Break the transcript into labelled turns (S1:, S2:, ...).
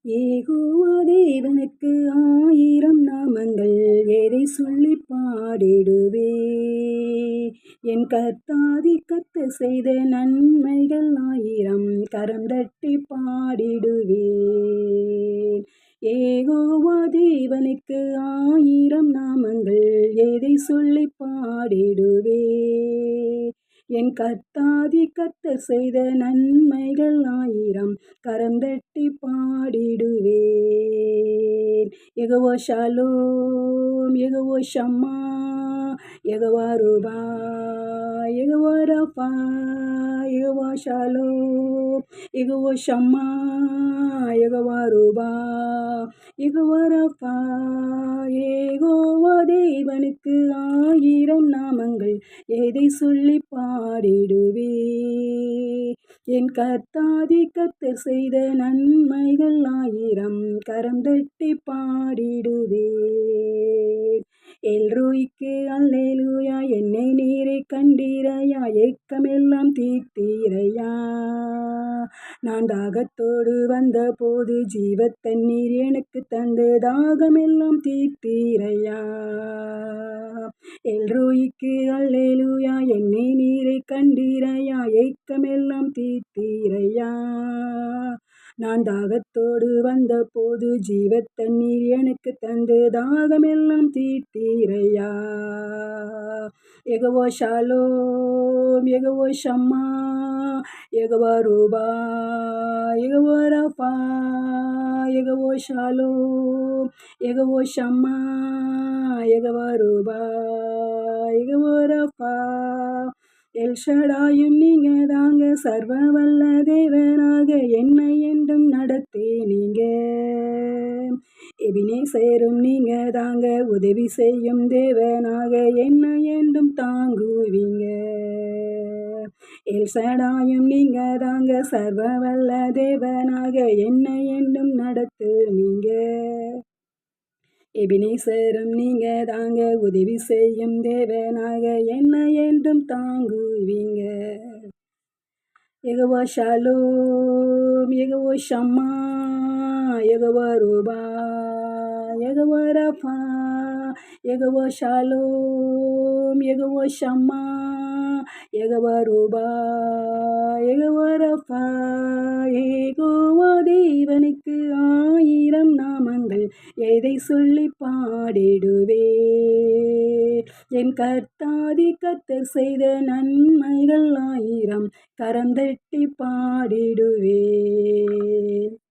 S1: யெகோவா தேவனுக்கு 1000 நாமங்கள், எதை சொல்லிப் பாடிடுவேன். என் கர்த்தாதி கர்த்தர் செய்த நன்மைகள் 1000, கரம் தட்டிப் பாடிடுவேன். யெகோவா தேவனுக்கு 1000 நாமங்கள், எதை சொல்லிப் பாடிடுவேன். என் கர்த்தாதி கர்த்தர் செய்த நன்மைகள் 1000, கரம் தட்டிப் பாடிடுவேன். யெகோவா ஷாலோம், யெகோவா ஷம்மா, யெகோவா ரூபா, யெகோவா ரஃபா, யெகோவா ஷாலோம், யெகோவா ஷம்மா, யெகோவா ரூபா, யெகோவா ரஃபா. யெகோவா தேவனுக்கு 1000 நாமங்கள், எதை சொல்லிப் பாடிடுவேன். என் கர்த்தாதி கர்த்தர் செய்த நன்மைகள் 1000, கரம் தட்டிப் பாடிடுவேன். எல்ரோய்க்கு அல்லேலூயா, என்னை நீரே கண்டீரையா, ஏக்கமெல்லாம் தீர்த்தீரையா. நான் தாகத்தோடு வந்தபோது ஜீவத் தண்ணீர் எனக்குத் தந்து தாகமெல்லாம் தீர்த்தீரையா. எல்ரோய்க்கு அல்லேலூயா, என்னை நீரே கண்டீரையா, ஏக்கமெல்லாம் தீர்த்தீரையா. நான் தாகத்தோடு வந்தபோது ஜீவத் தண்ணீர் எனக்குத் தந்து தாகமெல்லாம் தீர்த்தீரையா. யெகோவா ஷாலோம், யெகோவா ஷம்மா, யெகோவா ரூபா, யெகோவா ரஃபா, யெகோவா ஷாலோம், யெகோவா ஷம்மா, யெகோவா ரூபா, யெகோவா ரஃபா. எல்ஷடாயும் நீங்க தாங்க, சர்வ வல்ல தேவனாக என்னை என்றும் நடத்தினீங்க. எபினேசரும் நீங்க தாங்க, உதவி செய்யும் தேவனாக என்னை என்றும் தாங்குவீங்க. எல்ஷடாயும் நீங்க தாங்க, சர்வ வல்ல தேவனாக என்னை என்றும் நடத்துவீங்க. எபினேசரும் நீங்க தாங்க, உதவி செய்யும் தேவனாக என்னை என்றும் தாங்குவீங்க. யெகோவா ஷாலோம், யெகோவா ஷம்மா, யெகோவா ரூபா, யெகோவா ரஃபா, யெகோவா ஷாலோம், யெகோவா ஷம்மா, யெகோவா ரூபா, யெகோவா ரஃபா. யெகோவா தேவனுக்கு 1000 நாமங்கள், எதை சொல்லிப் பாடிடுவேன். என் கர்த்தாதி கர்த்தர் செய்த நன்மைகள் 1000, கரம் தட்டிப் பாடிடுவேன்.